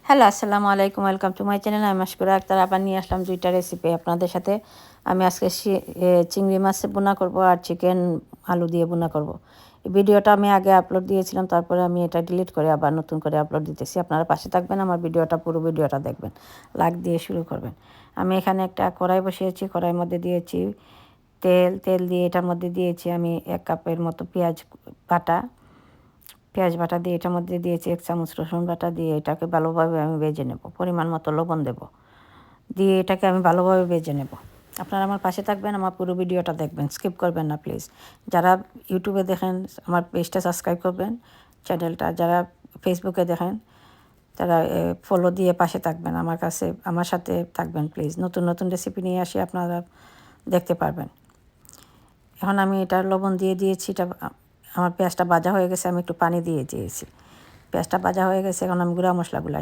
Hello, আসসালামু আলাইকুম। Welcome to my channel. আমি মাশকুরা আক্তার। আবার নিয়ে আসলাম ২ টা রেসিপি আপনাদের সাথে। আমি আজকে চিংড়ি মাছ ভুনা করব আর চিকেন আলু দিয়ে ভুনা করব। এই ভিডিওটা আমি আগে আপলোড দিয়েছিলাম, তারপরে আমি এটা ডিলিট করে আবার নতুন করে আপলোড দিতেছি। আপনারা পাশে থাকবেন, আমার ভিডিওটা পুরো ভিডিওটা দেখবেন। লাইক দিয়ে শুরু করবেন। আমি এখানে একটা কড়াই বসিয়েছি, কড়াইয়ের মধ্যে দিয়েছি তেল দিয়ে এটার মধ্যে দিয়েছি আমি ১ কাপের মতো পেঁয়াজ বাটা দিয়ে এটার মধ্যে দিয়েছি ১ চামচ রসুন বাটা দিয়ে এটাকে ভালোভাবে আমি ভেজে নেব। পরিমাণ মতো লবণ দেব, দিয়ে এটাকে আমি ভালোভাবে ভেজে নেব। আপনারা আমার পাশে থাকবেন, আমার পুরো ভিডিওটা দেখবেন, স্কিপ করবেন না প্লিজ। যারা ইউটিউবে দেখেন আমার পেজটা সাবস্ক্রাইব করবেন, চ্যানেলটা যারা ফেসবুকে দেখেন তারা ফলো দিয়ে পাশে থাকবেন, আমার সাথে থাকবেন প্লিজ। নতুন নতুন রেসিপি নিয়ে আসি, আপনারা দেখতে পারবেন। এখন আমি এটা লবণ দিয়ে দিয়েছি, এটা আমার পেঁয়াজটা ভাজা হয়ে গেছে, আমি একটু পানি দিয়ে দিয়েছি। পেঁয়াজটা ভাজা হয়ে গেছে, এখন আমি গুঁড়া মশলাগুলো